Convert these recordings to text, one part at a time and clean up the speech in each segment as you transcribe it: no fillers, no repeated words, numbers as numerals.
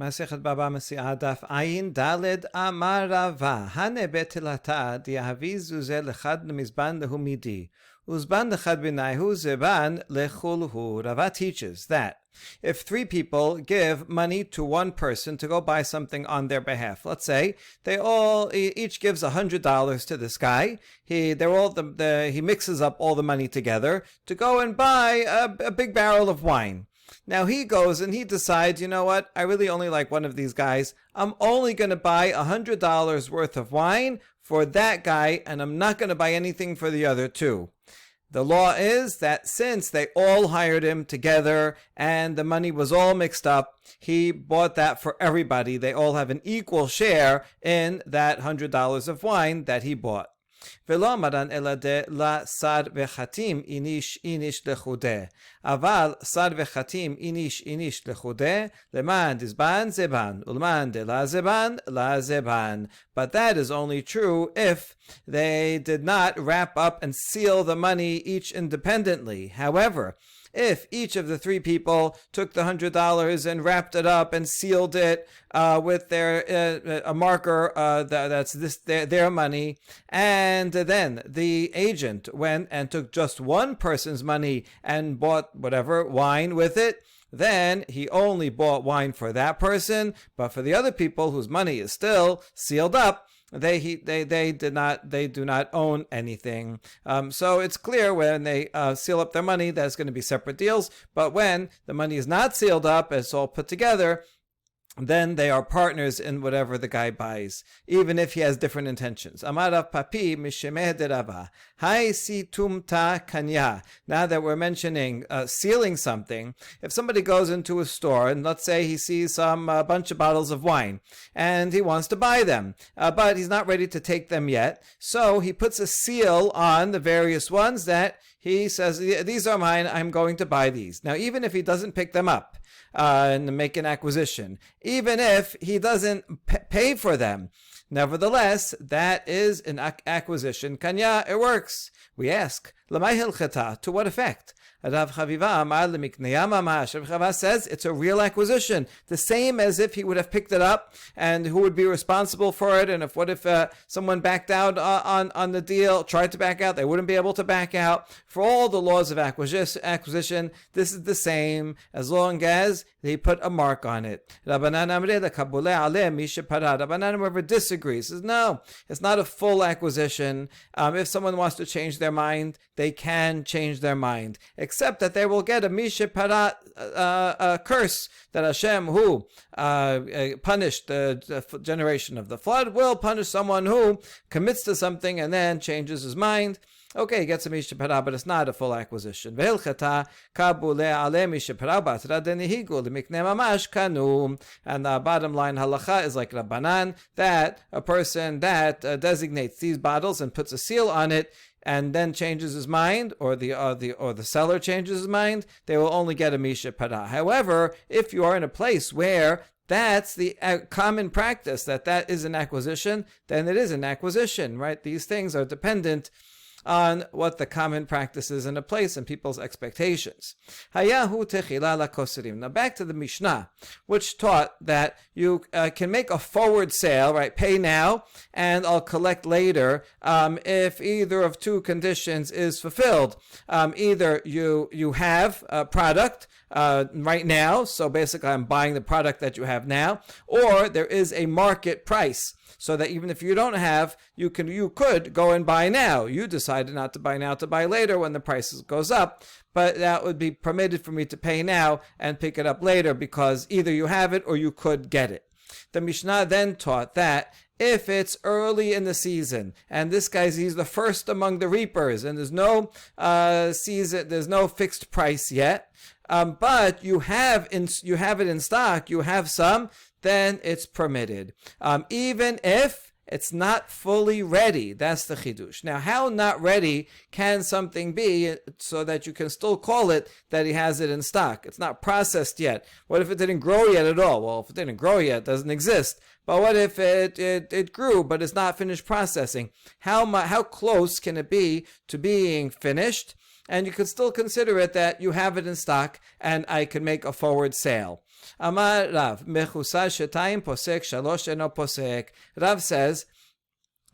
Masechet Baba Mesia Daf Ayin Daled Amar Rava Hane Betilata Diahavi Zuzel Lechad Mizban Lehu Midi Uzban Lechad B'naihu Zeban Lechulhu. Rava teaches that if three people give money to one person to go buy something on their behalf, let's say they each gives $100 to this guy. He mixes up all the money together to go and buy a big barrel of wine. Now he goes and he decides, you know what, I really only like one of these guys. I'm only going to buy $100 worth of wine for that guy, and I'm not going to buy anything for the other two. The law is that since they all hired him together and the money was all mixed up, he bought that for everybody. They all have an equal share in that $100 of wine that he bought. ולא אמרן אלא לשר וחתים איניש לחודה. אבל שר וחתים איניש לחודה, למען דזבן זבן, ולמען דלה זבן, לה זבן. But that is only true if they did not wrap up and seal the money each independently. However, if each of the three people took the $100 and wrapped it up and sealed it with a marker that's their money, and then the agent went and took just one person's money and bought whatever wine with it, then he only bought wine for that person, but for the other people whose money is still sealed up, they do not own anything. So it's clear when they seal up their money that it's going to be separate deals. But when the money is not sealed up, it's all put together, then they are partners in whatever the guy buys, even if he has different intentions. Amar Rav Papi mishemeh de Rava. Hai si tumta kanya. Now that we're mentioning sealing something, if somebody goes into a store and let's say he sees a bunch of bottles of wine and he wants to buy them, but he's not ready to take them yet, so he puts a seal on the various ones that he says, these are mine, I'm going to buy these. Now, even if he doesn't pick them up and make an acquisition, even if he doesn't pay for them, nevertheless, that is an acquisition. Kanya, it works. We ask, Lamai hilchata, to what effect? Rav Chaviva Amar lemikneya mamash. Rav Chaviva says it's a real acquisition, the same as if he would have picked it up, and who would be responsible for it? And if someone backed out on the deal, tried to back out, they wouldn't be able to back out. For all the laws of acquisition, this is the same as long as they put a mark on it. Rabbanan however disagrees, says no, it's not a full acquisition. If someone wants to change their mind, they can change their mind, except that they will get a Misheparat curse that Hashem, who punished the generation of the flood, will punish someone who commits to something and then changes his mind. Okay, he gets a Misheparat, but it's not a full acquisition. And the bottom line halacha is like Rabbanan, that a person that designates these bottles and puts a seal on it and then changes his mind, or the seller changes his mind, they will only get a Misheparat. However, if you are in a place where that's the common practice, that is an acquisition, then it is an acquisition, right? These things are dependent on what the common practice is in a place and people's expectations. Hayahu techila lakosirim. Now back to the Mishnah, which taught that you can make a forward sale, right? Pay now and I'll collect later if either of two conditions is fulfilled. Either you have a product right now, so basically I'm buying the product that you have now, or there is a market price, so that even if you don't have, you could go and buy now. You decided not to buy now, to buy later when the price goes up, but that would be permitted for me to pay now and pick it up later because either you have it or you could get it. The Mishnah then taught that if it's early in the season and this he's the first among the reapers and there's no season, there's no fixed price yet, but you have it in stock, you have some, then it's permitted. Even if it's not fully ready. That's the chidush. Now, how not ready can something be so that you can still call it that he has it in stock? It's not processed yet. What if it didn't grow yet at all? Well, if it didn't grow yet, it doesn't exist. But what if it grew, but it's not finished processing? How close can it be to being finished? And you could still consider it that you have it in stock and I can make a forward sale. Amar Rav, mechusar shetayim posek, shalosh eno posek. Rav says,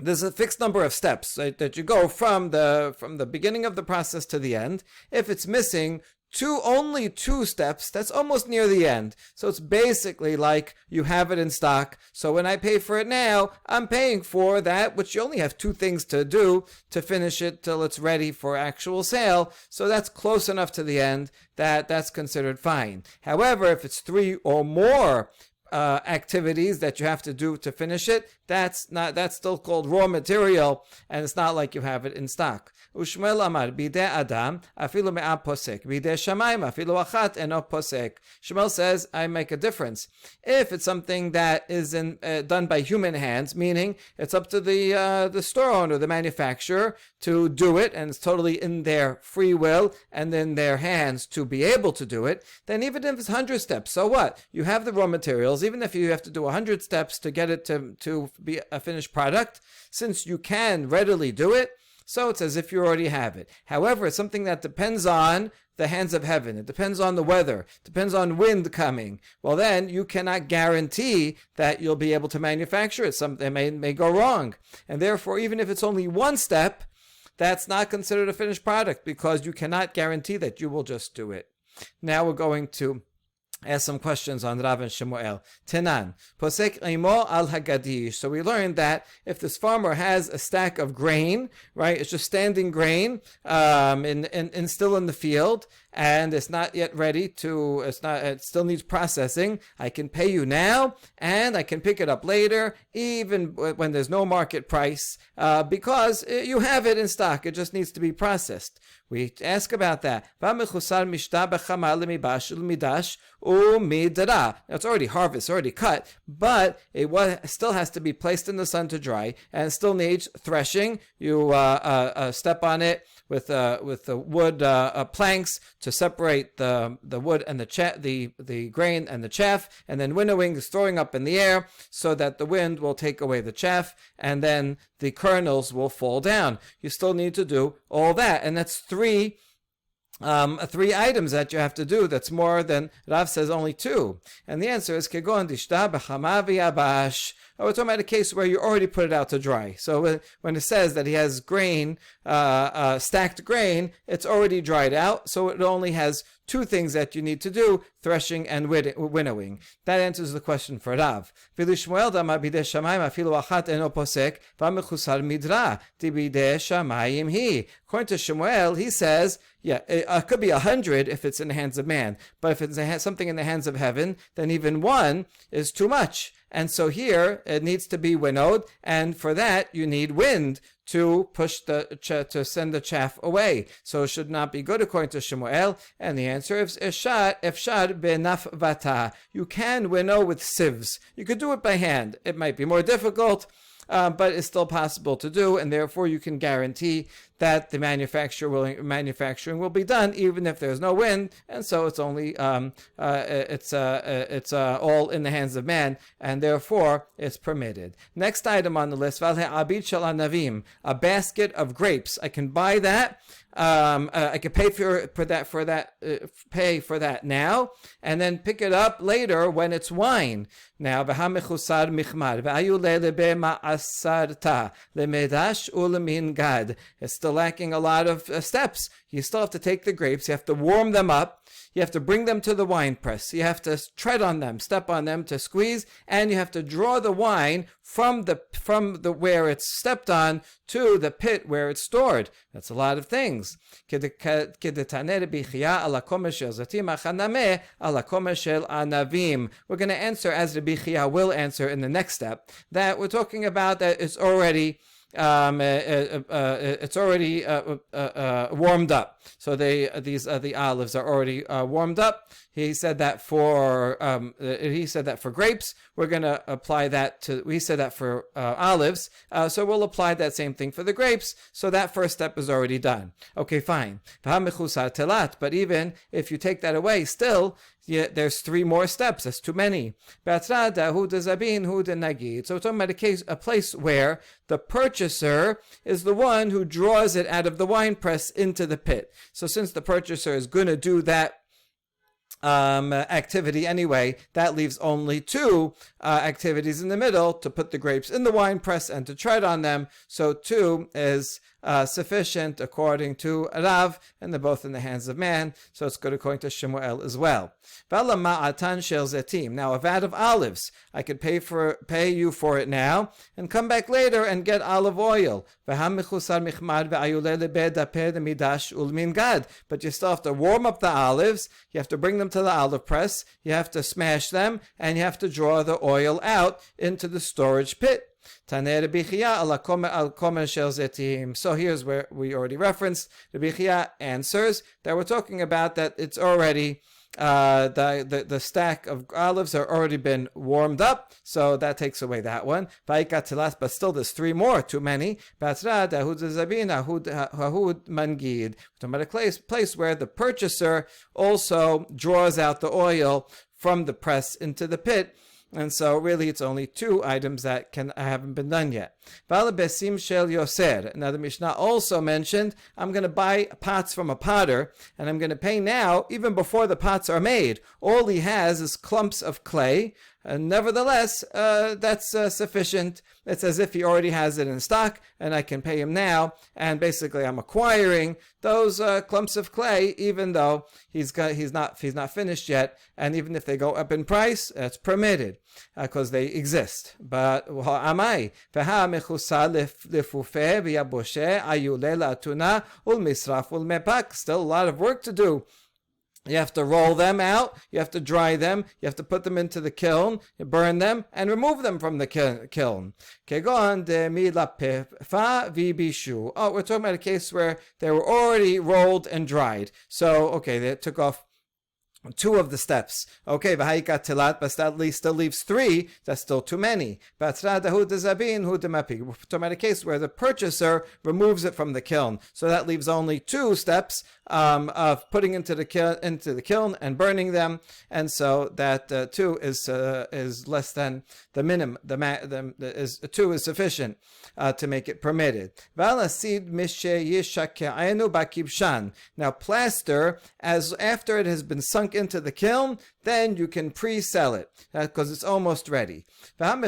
there's a fixed number of steps, right, that you go from the beginning of the process to the end. If it's missing only two steps, that's almost near the end. So it's basically like you have it in stock. So when I pay for it now, I'm paying for that, which you only have two things to do to finish it till it's ready for actual sale. So that's close enough to the end that that's considered fine. However, if it's three or more activities that you have to do to finish it, that's still called raw material, and it's not like you have it in stock. Ushmuel amar bidei adam afilu me'ah posek bidei shamayim afilu achat eno posek. Shmuel says, I make a difference. If it's something that is done by human hands, meaning it's up to the store owner, the manufacturer, to do it, and it's totally in their free will and in their hands to be able to do it, then even if it's 100 steps, so what? You have the raw materials. Even if you have to do 100 steps to get it to be a finished product, since you can readily do it, so it's as if you already have it. However, it's something that depends on the hands of heaven. It depends on the weather. It depends on wind coming. Well, then you cannot guarantee that you'll be able to manufacture it. Something may go wrong. And therefore, even if it's only one step, that's not considered a finished product because you cannot guarantee that you will just do it. Now we're going to ask some questions on Rav and Shemuel. Tenan, posek imo al hagadish. So we learned that if this farmer has a stack of grain, right, it's just standing grain, and still in the field, and it's not yet ready to, it still needs processing. I can pay you now, and I can pick it up later, even when there's no market price, because you have it in stock. It just needs to be processed. We ask about that. Now, it's already harvest, already cut, but it still has to be placed in the sun to dry, and it still needs threshing. You step on it with the wood planks to separate the wood and the grain and the chaff, and then winnowing is throwing up in the air so that the wind will take away the chaff, and then the kernels will fall down. You still need to do all that, and that's three items that you have to do. That's more than Rav says only two. And the answer is kegon dishta b'chama v'yabash. We're talking about a case where you already put it out to dry. So when it says that he has grain, stacked grain, it's already dried out. So it only has two things that you need to do, threshing and winnowing. That answers the question for Rav. According to Shemuel, he says, yeah, it could be 100 if it's in the hands of man. But if it's something in the hands of heaven, then even one is too much. And so here, it needs to be winnowed, and for that, you need wind to push to send the chaff away. So it should not be good according to Shemuel. And the answer is efshar benaf vata. You can winnow with sieves. You could do it by hand. It might be more difficult, but it's still possible to do, and therefore you can guarantee that the manufacturing will be done even if there's no wind, and so it's only it's all in the hands of man, and therefore it's permitted. Next item on the list, a basket of grapes. I can buy that. I could pay for that now, and then pick it up later when it's wine. Now, it's still lacking a lot of steps. You still have to take the grapes. You have to warm them up. You have to bring them to the wine press. You have to tread on them, step on them to squeeze, and you have to draw the wine from the where it's stepped on to the pit where it's stored. That's a lot of things. We're going to answer as the Bichia will answer in the next step, that we're talking about that it's already warmed up. So the olives are already warmed up. He said that for grapes. We're going to apply that to. We said that for olives. So we'll apply that same thing for the grapes. So that first step is already done. Okay, fine. But even if you take that away, still. Yeah, there's three more steps. That's too many. So we're talking about a place where the purchaser is the one who draws it out of the wine press into the pit. So since the purchaser is going to do that activity anyway. That leaves only two activities in the middle, to put the grapes in the wine press and to tread on them. So two is sufficient according to Rav, and they're both in the hands of man, so it's good according to Shemuel as well. Now a vat of olives, I could pay you for it now and come back later and get olive oil. But you still have to warm up the olives, you have to bring them to the olive press, you have to smash them, and you have to draw the oil out into the storage pit. So here's where we already referenced. Rabbi Chia answers that we're talking about that it's already the stack of olives are already been warmed up, so that takes away that one. But still there's three more, too many. We're talking about a place where the purchaser also draws out the oil from the press into the pit. And so really it's only two items that haven't been done yet. Now the Mishnah also mentioned, I'm going to buy pots from a potter, and I'm going to pay now, even before the pots are made. All he has is clumps of clay, and nevertheless, that's sufficient. It's as if he already has it in stock, and I can pay him now. And basically, I'm acquiring those clumps of clay, even though he's not finished yet. And even if they go up in price, it's permitted because they exist. But amai still a lot of work to do. You have to roll them out, you have to dry them, you have to put them into the kiln, you burn them, and remove them from the kiln. Oh, we're talking about a case where they were already rolled and dried. So, okay, they took off two of the steps. Okay, v'haika tilat, but that still leaves three. That's still too many. We're talking about a case where the purchaser removes it from the kiln. So that leaves only two steps of putting into the kiln and burning them. And so that two is less than the minimum. Two is sufficient to make it permitted. Now plaster, as after it has been sunk into the kiln, then you can pre-sell it because it's almost ready. But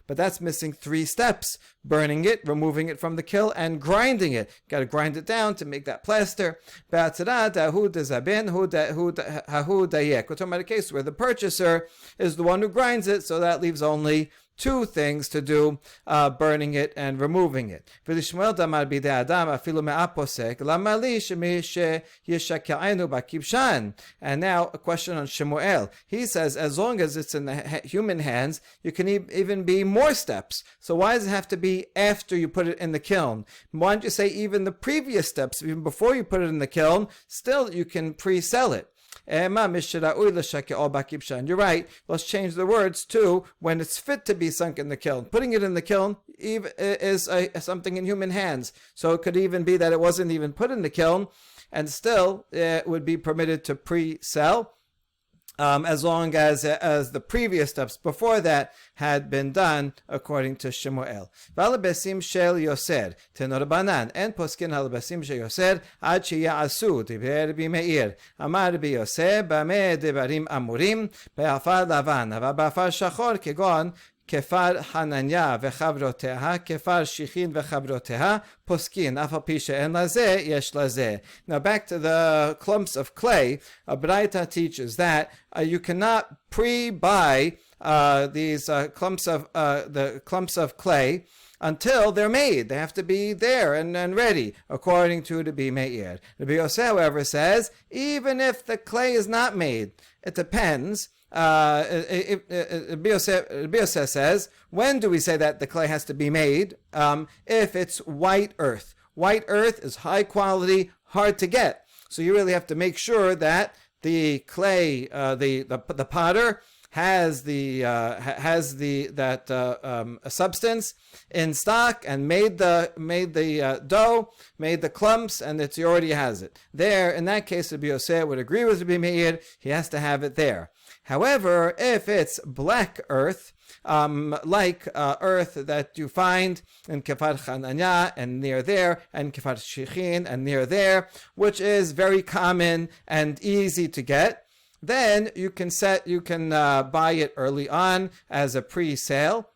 that's missing three steps: burning it, removing it from the kiln, and grinding it. Got to grind it down to make that plaster. We're talking about a case where the purchaser is the one who grinds it, so that leaves only two things to do, burning it and removing it. And now a question on Shemuel. He says as long as it's in the human hands, you can even be more steps. So why does it have to be after you put it in the kiln? Why don't you say even the previous steps, even before you put it in the kiln, still you can pre-sell it? You're right. Let's change the words to when it's fit to be sunk in the kiln. Putting it in the kiln is something in human hands. So it could even be that it wasn't even put in the kiln, and still it would be permitted to pre-sell. As long as the previous steps before that had been done according to Shemuel. V'alabesim shel yoser tenorabanan en poskin halabesim shel yoser ad sheya'asu divrei Rabbi Meir amar Rabbi Yoser b'ameh devarim amurim be'afar lavan אבל באפר שחור כגון כפר חנניה וחברותיה, כפר שיחין וחברותיה, פוסקין, אף על פי שאין לזה, יש לזה. Now back to the clumps of clay, Braita teaches that you cannot pre-buy these clumps of clay until they're made. They have to be there and ready, according to Rabbi Meir. Rabbi Yosef, however, says, even if the clay is not made, it depends. Mesia says, when do we say that the clay has to be made? If it's white earth. White earth is high quality, hard to get. So you really have to make sure that the clay, the potter has that substance in stock and made the dough, made the clumps, and he already has it there. In that case, Rabbi Yosef would agree with Rabbi Meir. He has to have it there. However, if it's black earth, like earth that you find in Kefar Chananya and near there, and Kefar Shichin and near there, which is very common and easy to get, then you can buy it early on as a pre-sale.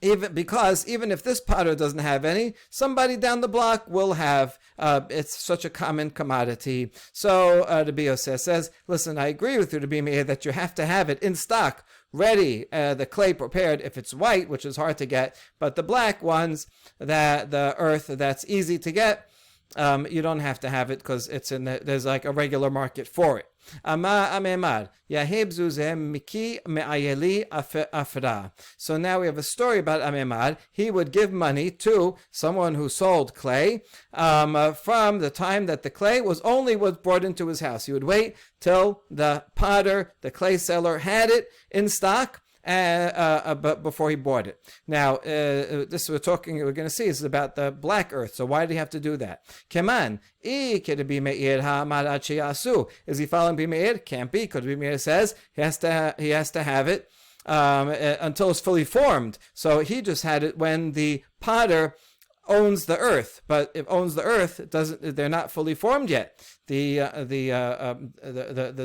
Even if this potter doesn't have any, somebody down the block will have. It's such a common commodity. So Rabbi Yosef says, listen, I agree with you, Rabbi Meir, that you have to have it in stock, ready, the clay prepared if it's white, which is hard to get, but the black ones, the earth that's easy to get, you don't have to have it because there's like a regular market for it. So now we have a story about Amemad. He would give money to someone who sold clay from the time that the clay was brought into his house. He would wait till the potter, the clay seller, had it in stock, but before he bought it. Now, we're going to see is about the black earth. So why did he have to do that? Keman, is he following Bimeir? Can't be, because Bimeir says he has to have it until it's fully formed. So he just had it when the potter owns the earth, but if owns the earth, they're not fully formed yet. The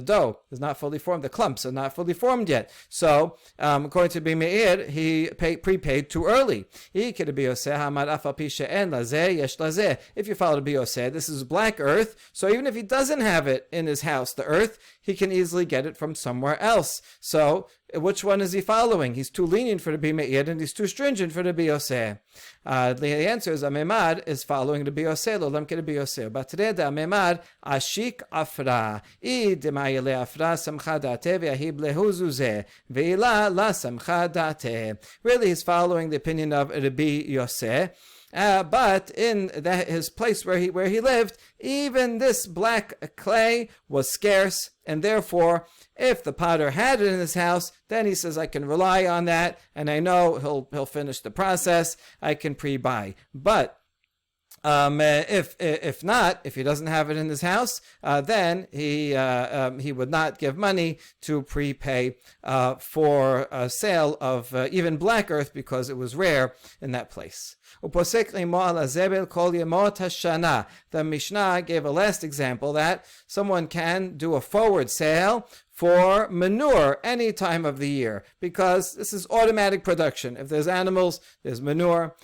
dough is not fully formed. The clumps are not fully formed yet. So, according to Bimeir, he prepaid too early. If you follow Bioseh, this is black earth. So even if he doesn't have it in his house, the earth, he can easily get it from somewhere else. So, which one is he following? He's too lenient for the Bimeir and he's too stringent for the Bioseh. The answer is Amemad is following the Bioseh, Lolam ke the Bioseh. But today the Amemad Ashik Afra. Demayele Afra Samcha Date Ve'ahib Lehu Zuzeh Ve'ila La Samcha Date. Really, he's following the opinion of Rabbi Yoseh. But in his place where he lived, even this black clay was scarce, and therefore, if the potter had it in his house, then he says, I can rely on that, and I know he'll finish the process. I can pre-buy. But if not, if he doesn't have it in his house, then he would not give money to prepay for a sale of even black earth, because it was rare in that place. The Mishnah gave a last example that someone can do a forward sale for manure any time of the year, because this is automatic production. If there's animals, there's manure.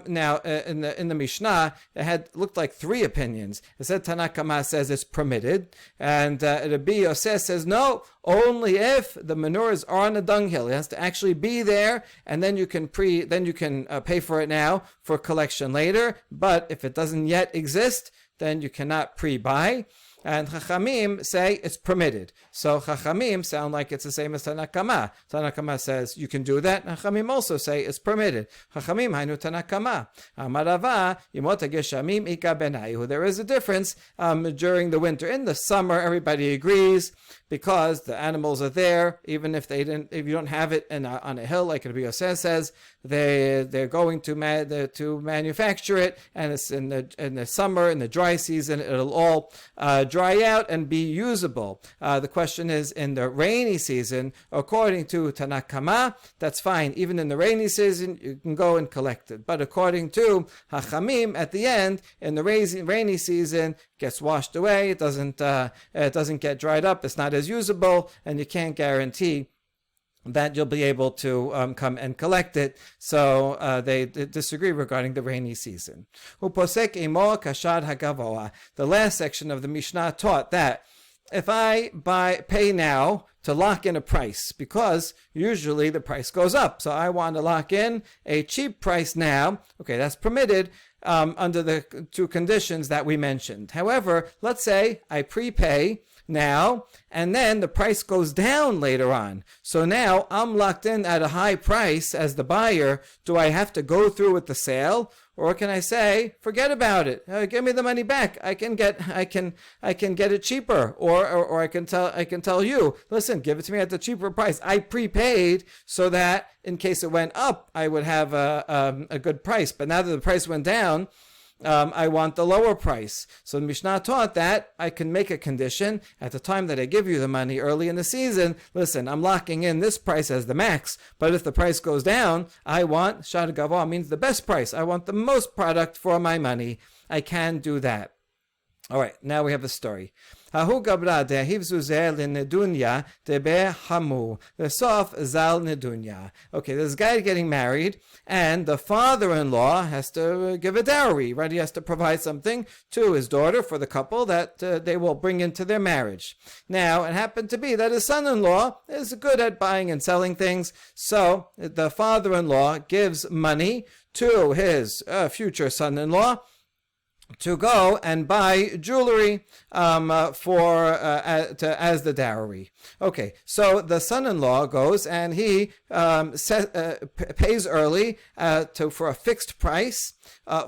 Now, in the Mishnah, it looked like three opinions. It said Tanakama says it's permitted, and Rabbi Yosef says no, only if the manures are on a dunghill. It has to actually be there, and then you can pay for it now for collection later. But if it doesn't yet exist, then you cannot pre-buy. And Chachamim say it's permitted. So Chachamim sound like it's the same as Tanakama. Tanakama says you can do that. And Chachamim also say it's permitted. Chachamim hainu Tanakama. Amarava yimot geshamim ika benayu. There is a difference during the winter. In the summer, everybody agrees, because the animals are there. Even if you don't have it on a hill, like Rabbi Yosef says, they're going to manufacture it, and it's in the summer, in the dry season, it'll all dry out and be usable. The question is, in the rainy season, according to Tanakama, that's fine. Even in the rainy season, you can go and collect it. But according to Hachamim, at the end, in the rainy season, it gets washed away. It doesn't get dried up. It's not as usable, and you can't guarantee that you'll be able to come and collect it. So they disagree regarding the rainy season. The last section of the Mishnah taught that if I pay now to lock in a price, because usually the price goes up, so I want to lock in a cheap price now, okay, that's permitted under the two conditions that we mentioned. However, let's say I prepay now, and then the price goes down later on. So now I'm locked in at a high price as the buyer. Do I have to go through with the sale, or can I say, forget about it? Give me the money back. I can get it cheaper, or I can tell you, listen, give it to me at the cheaper price. I prepaid so that in case it went up, I would have a good price. But now that the price went down, I want the lower price. So the Mishnah taught that I can make a condition at the time that I give you the money early in the season. Listen, I'm locking in this price as the max, but if the price goes down, I want, Shar Gavoa means the best price. I want the most product for my money. I can do that. All right, now we have a story. Hahu gabra dehiv zuzer l'nedunya debe hamu v'sof zal nedunya. Okay, there's a guy getting married, and the father-in-law has to give a dowry, right? He has to provide something to his daughter for the couple that they will bring into their marriage. Now, it happened to be that his son-in-law is good at buying and selling things, so the father-in-law gives money to his future son-in-law to go and buy jewelry as the dowry. Okay, so the son-in-law goes and he pays early for a fixed price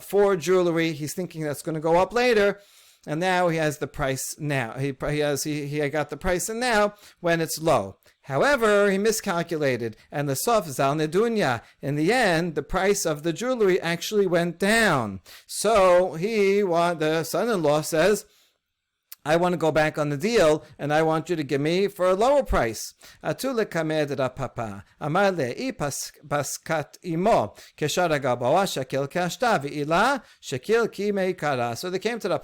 for jewelry. He's thinking that's going to go up later. And now he has the price now. He got the price and now when it's low. However, he miscalculated, and the sof zal nedunya. In the end, the price of the jewelry actually went down. So the son-in-law says, I want to go back on the deal, and I want you to give me for a lower price. So they came to the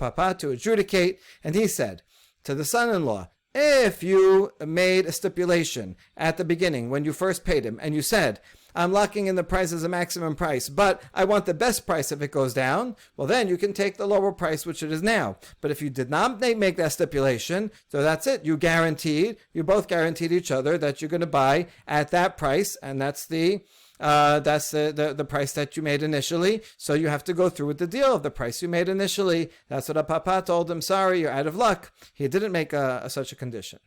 papa to adjudicate, and he said to the son-in-law, if you made a stipulation at the beginning when you first paid him, and you said, I'm locking in the price as a maximum price, but I want the best price if it goes down, well then you can take the lower price, which it is now. But if you did not make that stipulation, so that's it. You both guaranteed each other that you're going to buy at that price, and that's the price that you made initially. So you have to go through with the deal of the price you made initially. That's what a papa told him. Sorry, you're out of luck. He didn't make such a condition.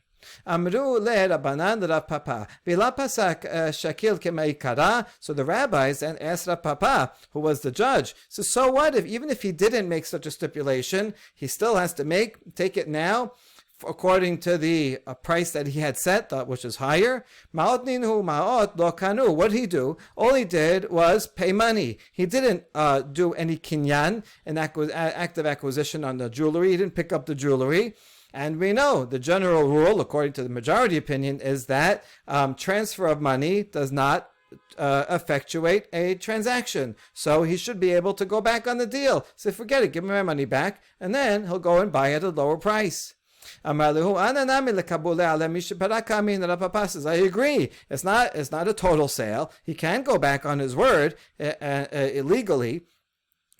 Amru le Rabbanan Rav Papa v'la pasak shakil k'meikara. So the rabbis then asked Rav Papa, who was the judge, so what if even if he didn't make such a stipulation, he still has to take it now according to the price that he had set, which is higher? Ma'ot ninhu ma'ot lo kanu. What did he do? All he did was pay money. He didn't do any kinyan, an act of acquisition on the jewelry. He didn't pick up the jewelry. And we know the general rule, according to the majority opinion, is that transfer of money does not effectuate a transaction. So he should be able to go back on the deal. So forget it, give me my money back, and then he'll go and buy at a lower price. Papa says, I agree. It's not a total sale. He can go back on his word illegally.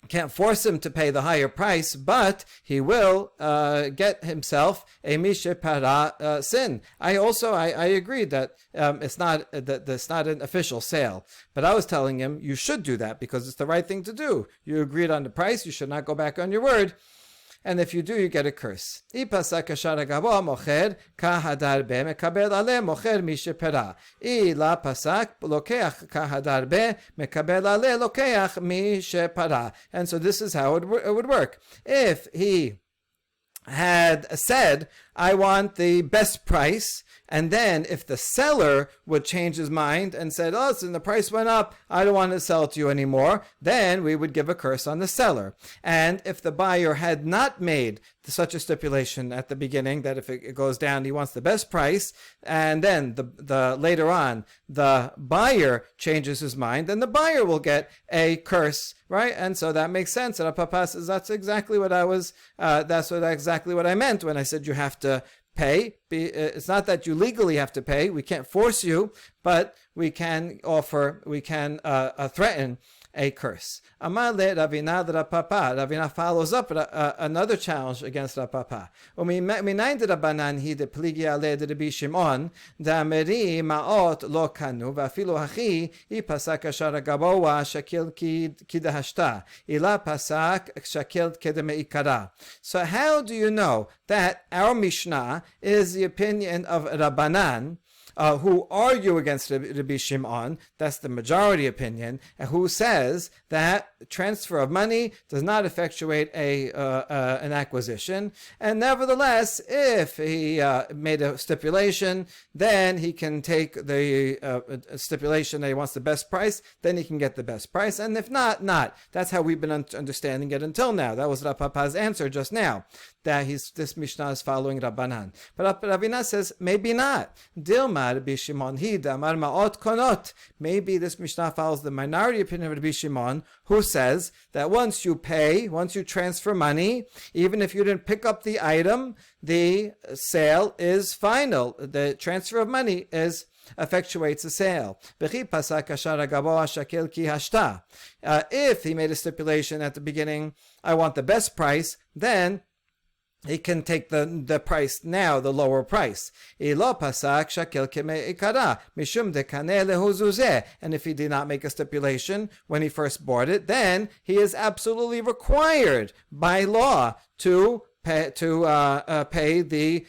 Can't force him to pay the higher price, but he will get himself a mishe para sin. I agree that it's not an official sale, but I was telling him you should do that because it's the right thing to do. You agreed on the price, you should not go back on your word. And if you do, you get a curse. And so this is how it would work. If he had said, I want the best price, and then if the seller would change his mind and said, oh, listen, the price went up, I don't want to sell it to you anymore, then we would give a curse on the seller. And if the buyer had not made such a stipulation at the beginning that if it goes down, he wants the best price, and then the later on the buyer changes his mind, then the buyer will get a curse, right? And so that makes sense. And Papa says that's exactly what I meant when I said you have to pay. It's not that you legally have to pay. We can't force you, but we can threaten a curse. Amar le Ravina Papa. Ravina follows up another challenge against Papa. Minayin Rabbanan hi de pligia le de Rabbi Shimon da meri maot lo kanu va'afilu hachi I pasak ashar gaboa shakil kidahashta ila pasak shakil kedemeikara. So how do you know that our Mishnah is the opinion of Rabbanan who argue against Rabbi Shimon, that's the majority opinion, and who says that transfer of money does not effectuate an acquisition, and nevertheless, if he made a stipulation, then he can take the stipulation that he wants the best price, then he can get the best price, and if not, not. That's how we've been understanding it until now. That was Rav Papa's answer just now, that this Mishnah is following Rabbanan. But Ravina says, maybe not. Dilma Rabbi Shimon Hida Amar Ma'ot Konot. Maybe this Mishnah follows the minority opinion of Rabbi Shimon, who says that once you transfer money, even if you didn't pick up the item, the sale is final. The transfer of money effectuates a sale. If he made a stipulation at the beginning, I want the best price, then he can take the price now, the lower price. And if he did not make a stipulation when he first bought it, then he is absolutely required by law to pay the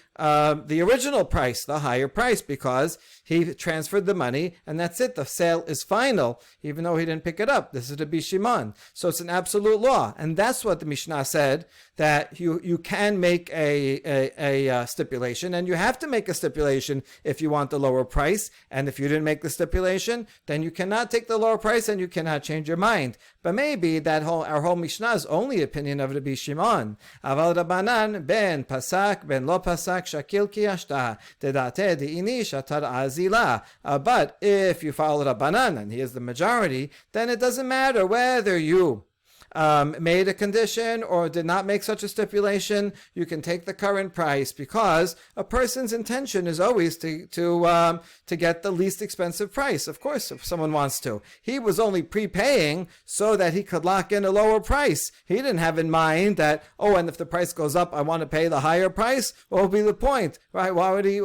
original price, the higher price, because he transferred the money, and that's it. The sale is final, even though he didn't pick it up. This is Rabbi Shimon. So it's an absolute law, and that's what the Mishnah said, that you can make a stipulation, and you have to make a stipulation if you want the lower price, and if you didn't make the stipulation, then you cannot take the lower price, and you cannot change your mind. But maybe our whole Mishnah is only opinion of Rabbi Shimon. Aval Rabbanan ben pasak ben lo pasak shakil ki ashta tedate diini shatar azila. But if you follow Rabbanan, and he is the majority, then it doesn't matter whether you made a condition or did not make such a stipulation. You can take the current price, because a person's intention is always to get the least expensive price. Of course, if someone wants to. He was only prepaying so that he could lock in a lower price. He didn't have in mind that, and if the price goes up, I want to pay the higher price. What would be the point, right? Why would he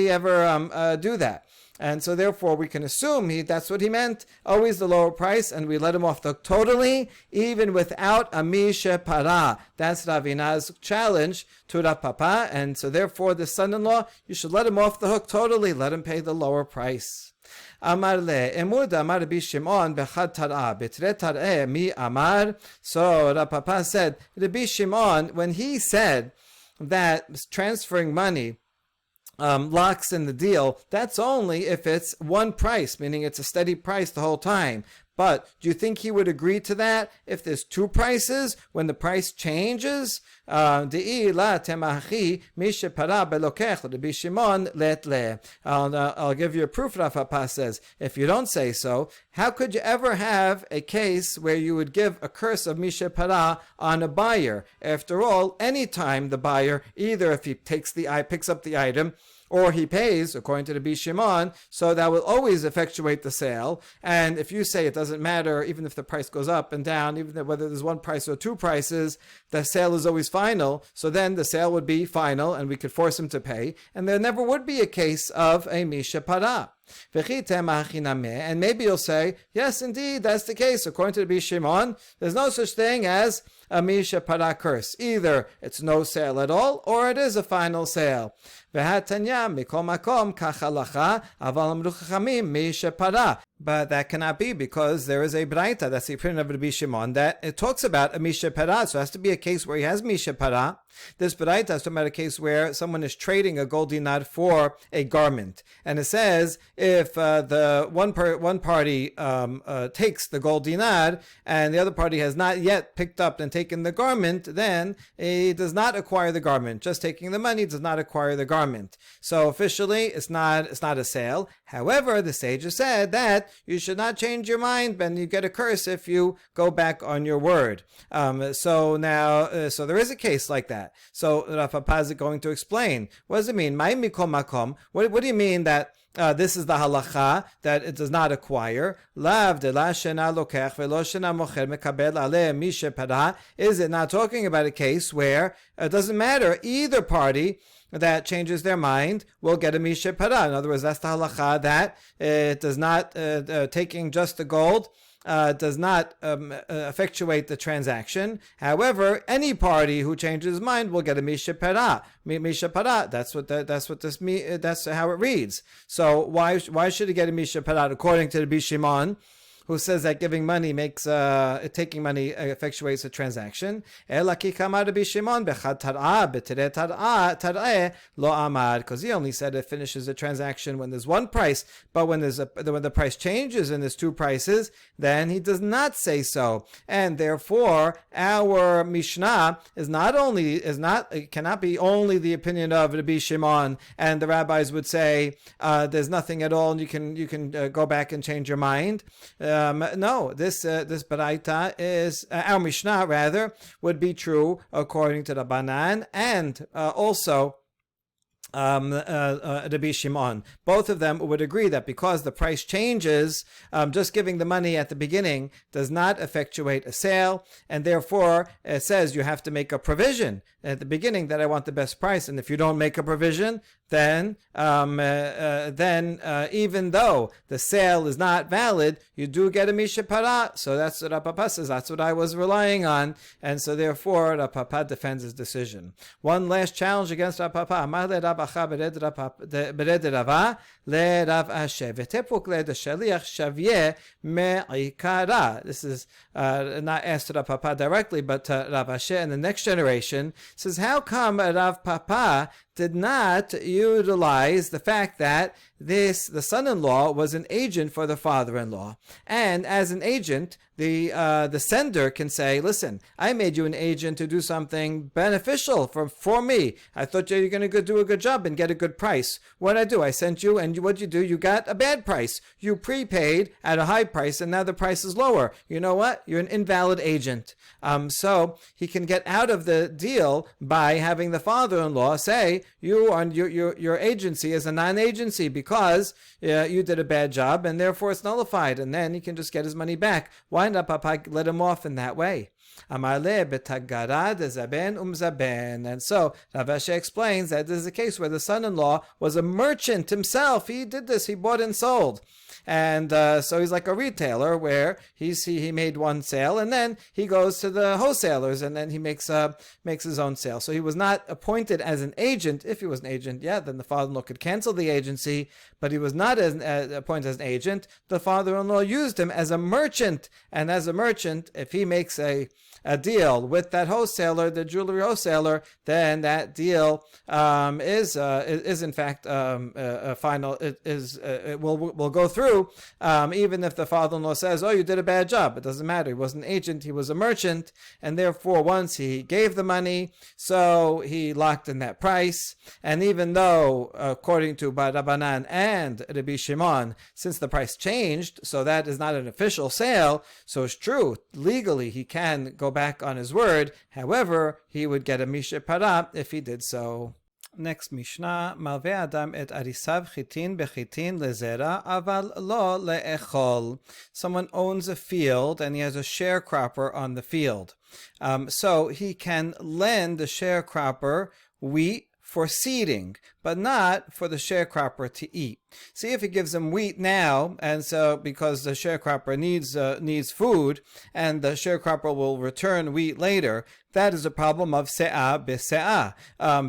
ever do that? And so therefore we can assume that's what he meant, always the lower price, and we let him off the hook totally, even without a mishe para. That's Ravina's challenge to Rav Papa, and so therefore the son-in-law, you should let him off the hook totally, let him pay the lower price. Amar le emud amar Rabbi Shimon bechad tar'a betre tar'e mi amar. So Rav Papa said, Rabbi Shimon, when he said that transferring money locks in the deal, that's only if it's one price, meaning it's a steady price the whole time. But do you think he would agree to that if there's two prices when the price changes? I'll give you a proof. Rav Papa says, if you don't say so, how could you ever have a case where you would give a curse of mishe para on a buyer? After all, anytime the buyer, either if he picks up the item, or he pays, according to the Rabbi Shimon, so that will always effectuate the sale. And if you say it doesn't matter, even if the price goes up and down, even whether there's one price or two prices, the sale is always final. So then the sale would be final, and we could force him to pay. And there never would be a case of a mishe para. And maybe you'll say, yes, indeed, that's the case. According to the Rabbi Shimon, there's no such thing as a mishe para curse. Either it's no sale at all, or it is a final sale. But that cannot be, because there is a braita, that's the opinion of Rabbi Shimon, that it talks about a mishe para. So it has to be a case where he has mishe para. This braita is talking about a case where someone is trading a gold dinar for a garment, and it says if the one party takes the gold dinar and the other party has not yet picked up and taken the garment, then he does not acquire the garment. Just taking the money does not acquire the garment. So officially, it's not a sale. However, the sages said that you should not change your mind, and you get a curse if you go back on your word. So there is a case like that. So Rav Papa is going to explain. What does it mean? What do you mean that this is the halacha, that it does not acquire? Is it not talking about a case where it doesn't matter, either party that changes their mind will get a mishe para? In other words, that's the halacha, that it does not, taking just the gold does not effectuate the transaction. However, any party who changes his mind will get a misha para. Misha para. That's how it reads. So why should he get a misha para according to the Bishimon, who says that giving money makes taking money effectuates a transaction? Because he only said it finishes a transaction when there's one price, but when the price changes and there's two prices, then he does not say so, and therefore our Mishnah cannot be only the opinion of Rabbi Shimon, and the rabbis would say there's nothing at all, and you can go back and change your mind. No, this baraita is our Mishnah rather would be true according to the Rabbanan and also Rabbi Shimon. Both of them would agree that because the price changes, just giving the money at the beginning does not effectuate a sale, and therefore it says you have to make a provision at the beginning that I want the best price, and if you don't make a provision, then even though the sale is not valid, you do get a misha para. So that's what Rav Papa says. That's what I was relying on, and so therefore Rav Papa defends his decision. One last challenge against Rav Papa. Amar le Rav Acha bered Rava le Rav Ashe v'tepuk le shaliach shavye me'ikara. This is not asked to Rav Papa directly, but to Rav Ashe and the next generation. Says, how come Rav Papa did not utilize the fact that the son-in-law was an agent for the father-in-law, and as an agent, the sender can say, listen, I made you an agent to do something beneficial for me. I thought you were going to do a good job and get a good price. What did I do? I sent you, and what did you do? You got a bad price. You prepaid at a high price, and now the price is lower. You know what? You're an invalid agent. So he can get out of the deal by having the father-in-law say, your agency is a non-agency because you did a bad job, and therefore it's nullified, and then he can just get his money back. Why not Papa let him off in that way? Amarle betagara de zaben umzaben. And so Rav Ashe explains that this is a case where the son-in-law was a merchant himself. He did this. He bought and sold. And so he's like a retailer where he made one sale and then he goes to the wholesalers and then he makes his own sale. So he was not appointed as an agent. If he was an agent, then the father-in-law could cancel the agency, but he was not appointed as an agent. The father-in-law used him as a merchant, and as a merchant, if he makes a deal with that wholesaler, the jewelry wholesaler, then that deal is in fact a final. It will go through, even if the father-in-law says, "Oh, you did a bad job." It doesn't matter. He was an agent. He was a merchant, and therefore, once he gave the money, so he locked in that price. And even though, according to Rabbanan and Rabbi Shimon, since the price changed, so that is not an official sale. So it's true legally he can go back on his word. However, he would get a misha para if he did so. Next Mishnah, Malve Adam et arisav chitin bechitin lezera aval lo leechol. Someone owns a field and he has a sharecropper on the field. So he can lend the sharecropper wheat for seeding, but not for the sharecropper to eat. See, if he gives him wheat now, and so because the sharecropper needs food, and the sharecropper will return wheat later, that is a problem of se'ah b'se'ah,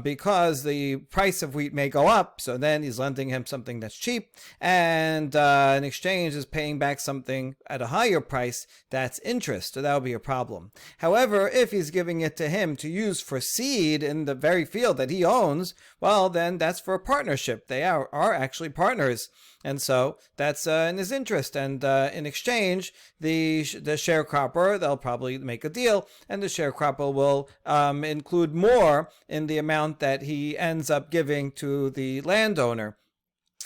because the price of wheat may go up, so then he's lending him something that's cheap, and in exchange is paying back something at a higher price that's interest, so that would be a problem. However, if he's giving it to him to use for seed in the very field that he owns, well, then that's for a partnership. They are actually partners. And so that's in his interest. And in exchange, the sharecropper, they'll probably make a deal, and the sharecropper will include more in the amount that he ends up giving to the landowner.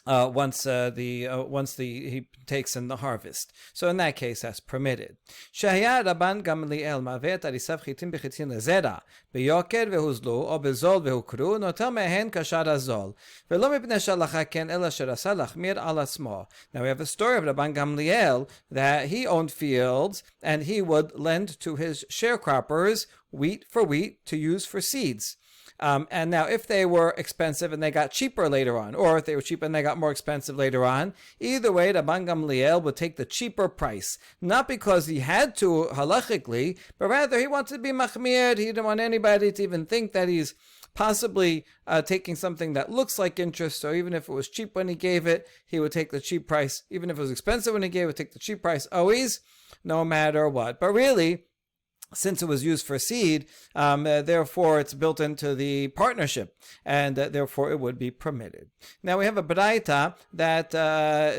Once he takes in the harvest. So in that case, that's permitted. Shahya Rabban Gamliel mavet arisav chitin bechitin lezera beyoker vehuzlu or bezol vehukru notel mehen kashar azol velo mipnei shalacha ken ela sherasa lachmir al atzmo. Now we have a story of Rabban Gamliel that he owned fields and he would lend to his sharecroppers wheat for wheat to use for seeds. And now if they were expensive and they got cheaper later on, or if they were cheap and they got more expensive later on, either way, Rabban Gamliel would take the cheaper price, not because he had to halachically, but rather he wanted to be machmir. He didn't want anybody to even think that he's possibly taking something that looks like interest. So even if it was cheap when he gave it, he would take the cheap price. Even if it was expensive when he gave it, take the cheap price always, no matter what. But really, since it was used for seed, therefore it's built into the partnership, and therefore it would be permitted. Now we have a Baraita that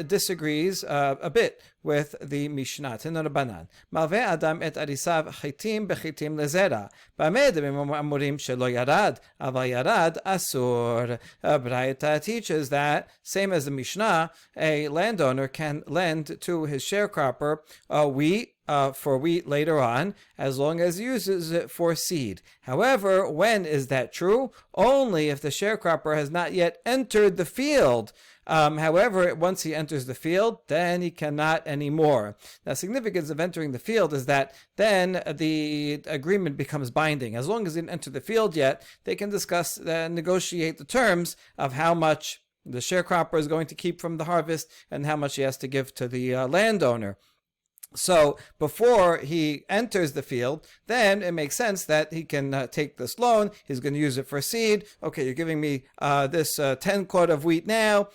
disagrees a bit with the Mishnah. Tenorabanan. Malveh Adam et arisav chitim bechitim lezera. B'ameh amurim shelo yarad, aval yarad asur. Baraita teaches that, same as the Mishnah, a landowner can lend to his sharecropper wheat, for wheat later on, as long as he uses it for seed. However, when is that true? Only if the sharecropper has not yet entered the field. However, once he enters the field, then he cannot anymore. The significance of entering the field is that then the agreement becomes binding. As long as he didn't enter the field yet, they can discuss and negotiate the terms of how much the sharecropper is going to keep from the harvest and how much he has to give to the landowner. So before he enters the field, then it makes sense that he can take this loan. He's going to use it for seed. Okay, you're giving me this 10 quart of wheat now.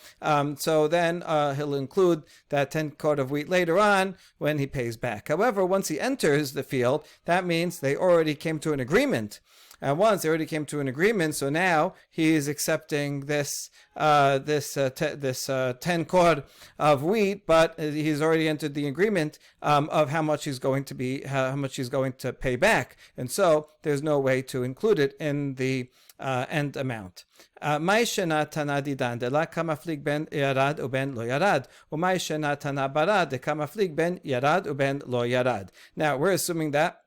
So then he'll include that 10 quart of wheat later on when he pays back. However, once he enters the field, that means they already came to an agreement. And once they already came to an agreement, so now he is accepting this 10 quart of wheat, but he's already entered the agreement of how much he's going to pay back, and so there's no way to include it in the end amount. מהי שנה תנא דידן דלה כמפליג בין ירד ובין לא ירד, ומהי שנה תנא ברד דכמפליג בין ירד ובין לא ירד. Now we're assuming that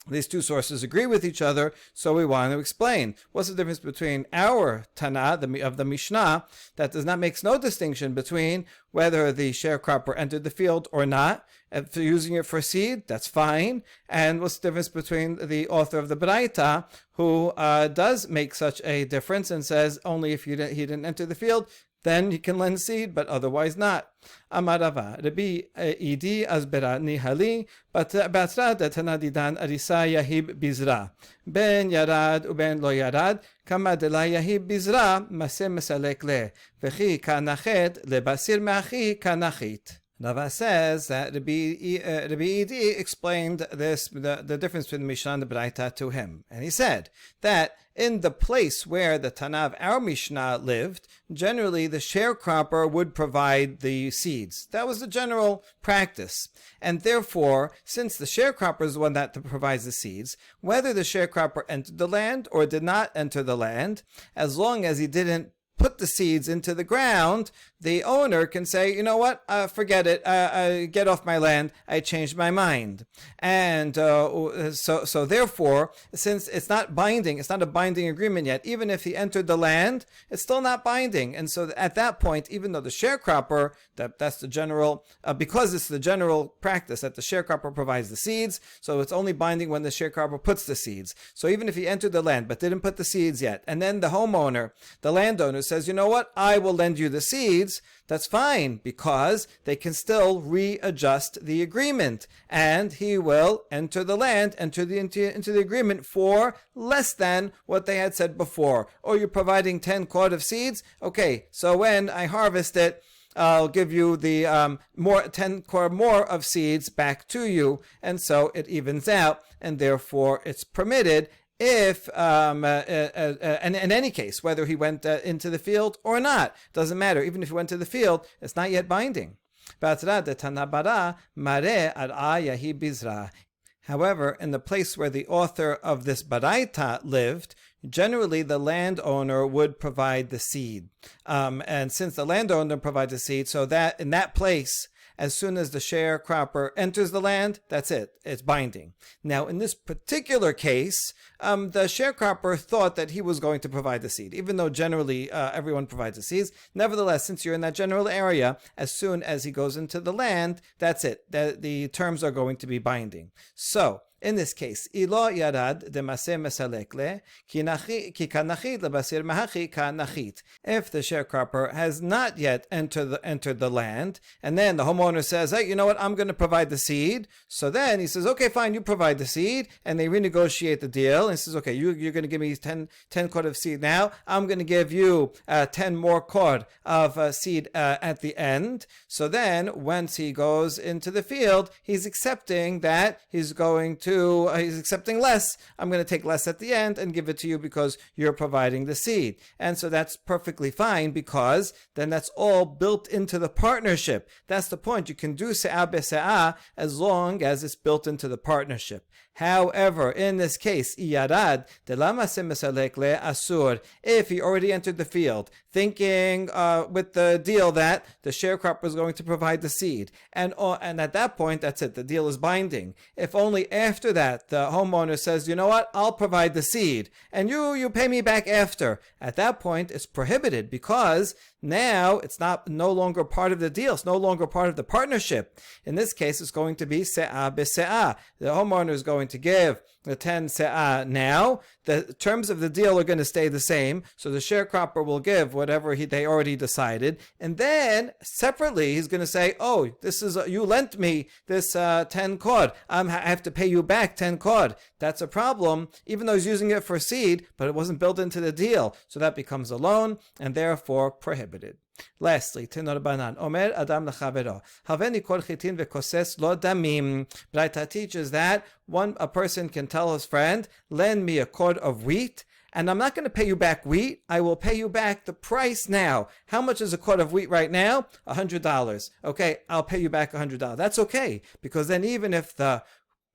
these two sources agree with each other, so we want to explain. What's the difference between our Tana, of the Mishnah, that makes no distinction between whether the sharecropper entered the field or not, and for using it for seed, that's fine. And what's the difference between the author of the Baraita, who does make such a difference and says only if he didn't enter the field, then he can lend seed, but otherwise not. Amarava, Rabbi Idi Azbera Nihali, Batra Tanadidan Arisa Yahib Bizra. Ben Yarad Uben Lo Yarad, Kama de la Yahib Bizra, Masem Mesalek Le, Vechi Kanachet, Lebasir Meachi Kanachit. Rava says that Rabbi Idi explained the difference between the Mishnah and the Baraita to him. And he said that in the place where the Tana of our Mishnah lived, generally the sharecropper would provide the seeds. That was the general practice. And therefore, since the sharecropper is the one that provides the seeds, whether the sharecropper entered the land or did not enter the land, as long as he didn't put the seeds into the ground, the owner can say, you know what, forget it, get off my land, I changed my mind. And so therefore, since it's not binding, it's not a binding agreement yet, even if he entered the land, it's still not binding. And so at that point, even though the sharecropper, that's the general, because it's the general practice that the sharecropper provides the seeds, so it's only binding when the sharecropper puts the seeds. So even if he entered the land but didn't put the seeds yet, and then the homeowner, the landowner, says, you know what, I will lend you the seeds, that's fine, because they can still readjust the agreement, and he will enter the land, into the agreement for less than what they had said before. Or you're providing 10 quart of seeds, okay, so when I harvest it, I'll give you the 10 quart more of seeds back to you, and so it evens out, and therefore it's permitted. If, in any case, whether he went into the field or not, doesn't matter. Even if he went to the field, it's not yet binding. However, in the place where the author of this Baraita lived, generally the landowner would provide the seed. And since the landowner provides the seed, so that in that place, as soon as the sharecropper enters the land, that's it. It's binding. Now, in this particular case, the sharecropper thought that he was going to provide the seed, even though generally everyone provides the seeds. Nevertheless, since you're in that general area, as soon as he goes into the land, that's it. The terms are going to be binding. So, in this case, ilo yarad de maseh mesalekle ki kanachit lebasir mahachi kanachit. If the sharecropper has not yet entered the land, and then the homeowner says, hey, you know what, I'm going to provide the seed. So then he says, okay, fine, you provide the seed, and they renegotiate the deal. And he says, okay, you're going to give me 10 cord of seed now. I'm going to give you 10 more cord of seed at the end. So then, once he goes into the field, he's accepting that he's accepting less. I'm going to take less at the end and give it to you because you're providing the seed. And so that's perfectly fine, because then that's all built into the partnership. That's the point. You can do se'ah be'se'ah as long as it's built into the partnership. However, in this case, iyarad de lama semesalek le asur, if he already entered the field, thinking with the deal that the sharecropper is going to provide the seed, and at that point, that's it, the deal is binding. If only after that the homeowner says, you know what, I'll provide the seed, and you pay me back after, at that point it's prohibited, because now it's no longer part of the deal, it's no longer part of the partnership. In this case, it's going to be se'ah be'se'ah. The homeowner is going to give the 10 se'ah now. The terms of the deal are going to stay the same, so the sharecropper will give whatever they already decided, and then separately he's going to say, oh, this is you lent me this 10 cord, I have to pay you back 10 cord. That's a problem, even though he's using it for seed, but it wasn't built into the deal, so that becomes a loan and therefore prohibited. Lastly, Tenor Banan, Omer Adam Lechavero, Haveni kol chitin vekoses lo damim. Braita teaches that a person can tell his friend, lend me a cord of wheat, and I'm not going to pay you back wheat. I will pay you back the price now. How much is a quart of wheat right now? $100. Okay, I'll pay you back $100. That's okay, because then even if the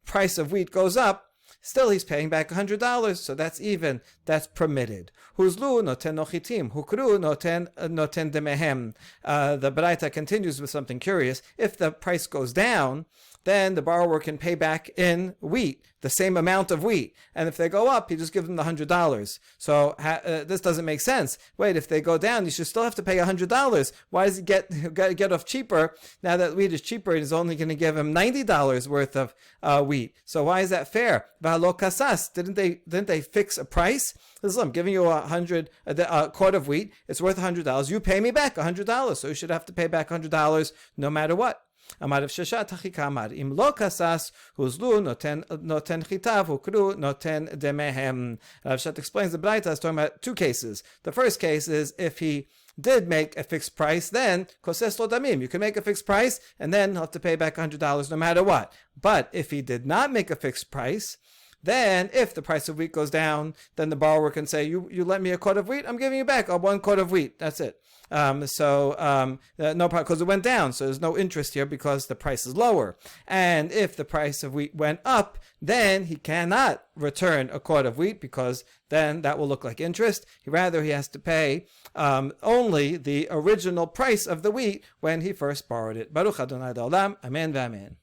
price of wheat goes up, still he's paying back $100, so that's even. That's permitted. Huzlu noten nochitim, hukru noten demehem. The Baraita continues with something curious. If the price goes down, then the borrower can pay back in wheat, the same amount of wheat. And if they go up, he just gives them the $100. So this doesn't make sense. Wait, if they go down, you should still have to pay $100. Why does he get off cheaper? Now that wheat is cheaper, he's only going to give him $90 worth of wheat. So why is that fair? V'halo kasas, didn't they fix a price? Listen, I'm giving you a quart of wheat. It's worth $100. You pay me back $100. So you should have to pay back $100 no matter what. Amar Rav Sheshet Achika Amar Im lo kasas huzlu noten chitav hukru noten demehem. Rav Sheshet explains the Braita is talking about two cases. The first case is if he did make a fixed price, then koses lo damim. You can make a fixed price and then he'll have to pay back $100 no matter what. But if he did not make a fixed price, then if the price of wheat goes down, then the borrower can say, you lent me a quart of wheat, I'm giving you back 1 quart of wheat. That's it. No problem, because it went down, so there's no interest here because the price is lower. And if the price of wheat went up, then he cannot return a quart of wheat, because then that will look like interest. Rather, he has to pay only the original price of the wheat when he first borrowed it. Baruch Adonai Olam, Amen v'Amen.